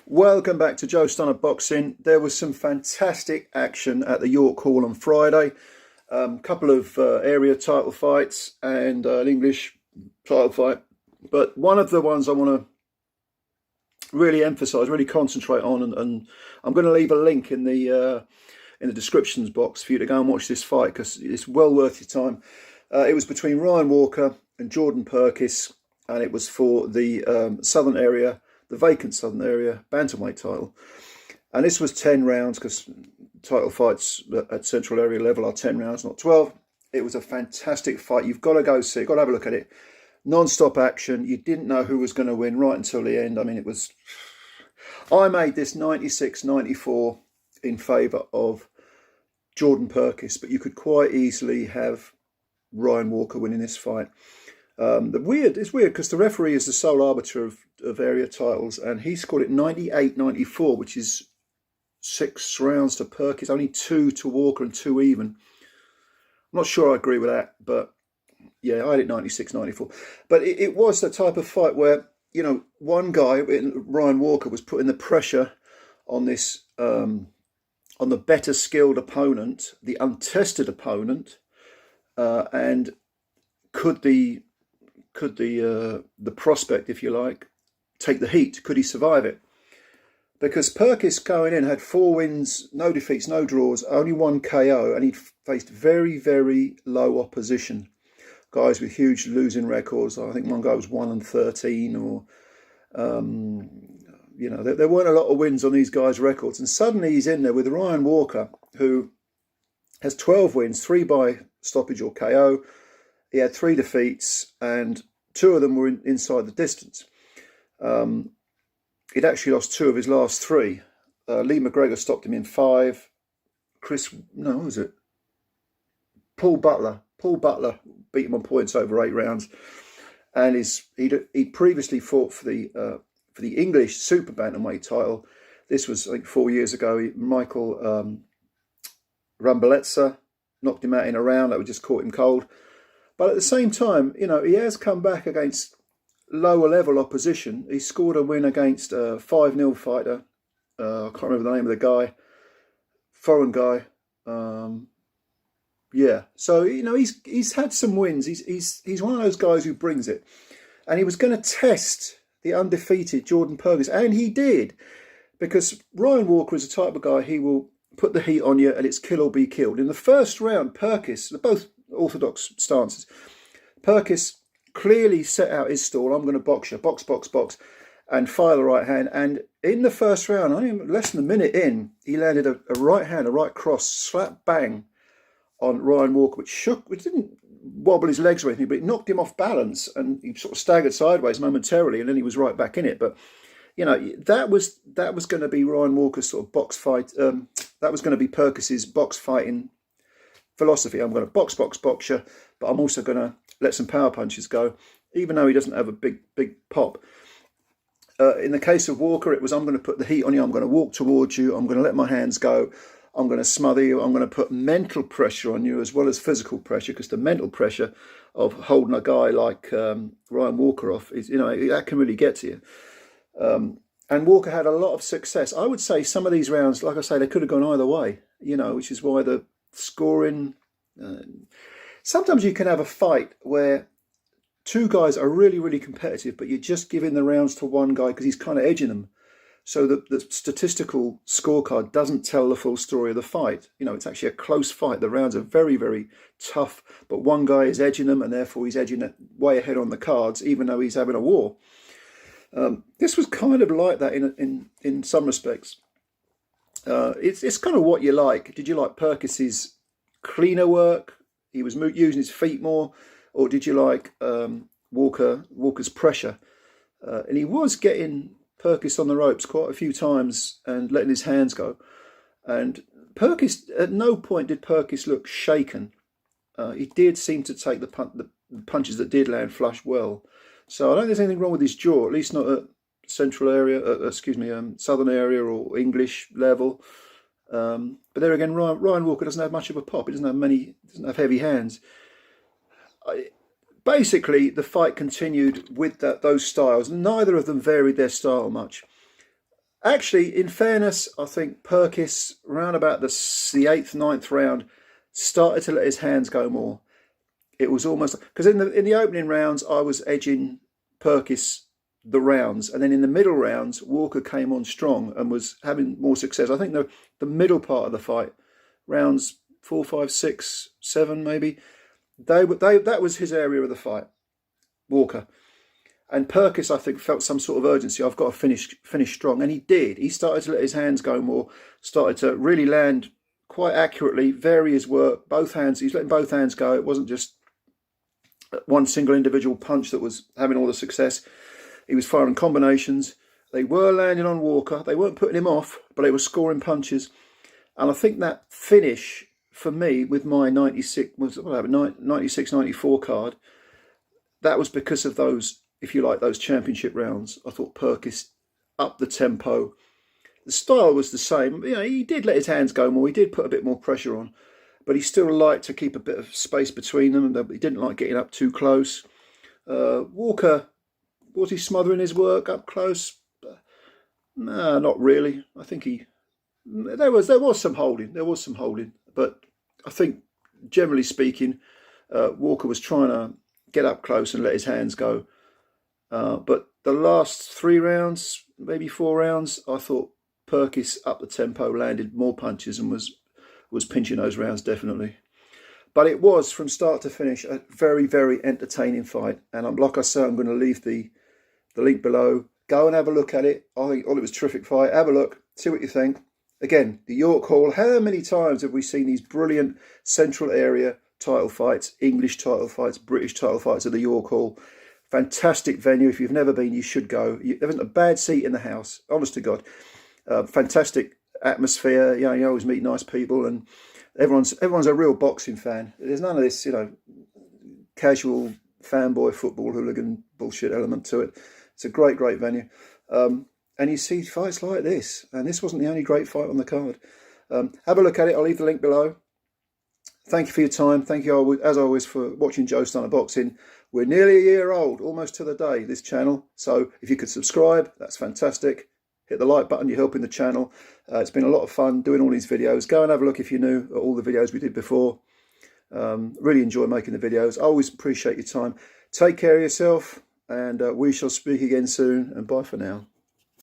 Welcome back to Joe Stunner Boxing. There was some fantastic action at the York Hall on Friday. Couple of area title fights and an English title fight. But one of the ones I want to really emphasise, really concentrate on, and I'm going to leave a link in the descriptions box for you to go and watch this fight because it's well worth your time. It was between Ryan Walker and Jordan Purkiss, and it was for the southern area, the vacant southern area bantamweight title. And this was 10 rounds because title fights at central area level are 10 rounds, not 12. It was a fantastic fight. You've got to go see it, got to have a look at it. Non-stop action. You didn't know who was going to win right until the end. I mean, it was... I made this 96-94 in favour of Jordan Purkiss, but you could quite easily have Ryan Walker winning this fight. It's weird because the referee is the sole arbiter of area titles, and he scored it 98-94, which is 6 rounds to Purkiss, only 2 to Walker and 2 even. I'm not sure I agree with that, but yeah, I had it 96-94. But it was that type of fight where, you know, one guy, Ryan Walker, was putting the pressure on this, on the better skilled opponent, the untested opponent, and could the prospect, if you like, take the heat? Could he survive it? Because Purkiss going in had 4 wins, no defeats, no draws, only 1 KO, and he'd faced very, very low opposition. Guys with huge losing records. I think one guy was 1-13, or you know, there weren't a lot of wins on these guys' records. And suddenly he's in there with Ryan Walker, who has 12 wins, 3 by stoppage or KO. He had 3 defeats, and 2 of them were inside the distance. He'd actually lost 2 of his last 3. Lee McGregor stopped him in 5. Paul Butler beat him on points over 8 rounds. And he'd previously fought for the English super bantamweight title. This was, I think, 4 years ago. Michael Rambaletsa knocked him out in a round that would just caught him cold. But at the same time, you know, he has come back against lower level opposition. He scored a win against a 5-0 fighter. I can't remember the name of the guy. Foreign guy. Yeah. So, you know, he's had some wins. He's one of those guys who brings it. And he was going to test the undefeated Jordan Purkiss, and he did. Because Ryan Walker is the type of guy, he will put the heat on you and it's kill or be killed. In the first round, Purkiss, they're both orthodox stances, Purkiss clearly set out his stall. I'm going to box you, box, and fire the right hand. And in the first round, only less than a minute in, he landed a right hand, a right cross, slap bang on Ryan Walker, which didn't wobble his legs or anything, but it knocked him off balance, and he sort of staggered sideways momentarily, and then he was right back in it. But you know, that was going to be Ryan Walker's sort of box fight. That was going to be Purkiss's box fighting philosophy. I'm going to box you, but I'm also going to let some power punches go, even though he doesn't have a big pop. In the case of Walker, it was, I'm going to put the heat on you, I'm going to walk towards you, I'm going to let my hands go, I'm going to smother you, I'm going to put mental pressure on you as well as physical pressure, because the mental pressure of holding a guy like Ryan Walker off, is, you know, that can really get to you. And Walker had a lot of success. I would say some of these rounds, like I say, they could have gone either way, you know, which is why the scoring... sometimes you can have a fight where 2 guys are really, really competitive, but you're just giving the rounds to one guy because he's kind of edging them. So the statistical scorecard doesn't tell the full story of the fight. You know, it's actually a close fight. The rounds are very, very tough, but one guy is edging them, and therefore he's edging it way ahead on the cards, even though he's having a war. This was kind of like that in some respects. It's kind of what you like. Did you like Purkiss's cleaner work? He was using his feet more, or did you like Walker's pressure? And he was getting Purkiss on the ropes quite a few times and letting his hands go. And Purkiss, at no point did Purkiss look shaken. He did seem to take the punches that did land flush well. So I don't think there's anything wrong with his jaw, at least not at central area, southern area or English level. But there again, Ryan Walker doesn't have much of a pop. He doesn't have heavy hands. Basically, the fight continued with those styles. Neither of them varied their style much. Actually, in fairness, I think Purkiss, round about the 8th, 9th round, started to let his hands go more. It was almost because in the opening rounds, I was edging Purkiss the rounds, and then in the middle rounds, Walker came on strong and was having more success. I think the middle part of the fight, rounds 4, 5, 6, 7, maybe, that was his area of the fight, Walker. And Purkiss, I think, felt some sort of urgency. I've got to finish strong. And he did. He started to let his hands go more, started to really land quite accurately, vary his work, both hands. He's letting both hands go. It wasn't just one single individual punch that was having all the success. He was firing combinations. They were landing on Walker. They weren't putting him off, but they were scoring punches. And I think that finish, for me, with my 96, 94 card, that was because of those, if you like, those championship rounds. I thought Purkiss upped the tempo. The style was the same. You know, he did let his hands go more. He did put a bit more pressure on, but he still liked to keep a bit of space between them. He didn't like getting up too close. Walker, was he smothering his work up close? No, not really. I think there was some holding. There was some holding, but I think generally speaking, Walker was trying to get up close and let his hands go. But the last 3 rounds, maybe 4 rounds, I thought Purkiss upped the tempo, landed more punches, and was pinching those rounds definitely. But it was, from start to finish, a very, very entertaining fight. And like I say, I'm going to leave the link below. Go and have a look at it. I think it was a terrific fight. Have a look, see what you think. Again, the York Hall. How many times have we seen these brilliant central area title fights, English title fights, British title fights at the York Hall? Fantastic venue. If you've never been, you should go. There isn't a bad seat in the house, honest to God. Fantastic atmosphere. You know, you always meet nice people, and everyone's a real boxing fan. There's none of this, you know, casual fanboy football hooligan bullshit element to it. It's a great, great venue. And you see fights like this, and this wasn't the only great fight on the card. Have a look at it. I'll leave the link below. Thank you for your time. Thank you, as always, for watching Joe Stunner Boxing. We're nearly a year old, almost to the day, this channel. So if you could subscribe, that's fantastic. Hit the like button, you're helping the channel. It's been a lot of fun doing all these videos. Go and have a look if you're new at all the videos we did before. Really enjoy making the videos. I always appreciate your time. Take care of yourself, and we shall speak again soon. And bye for now.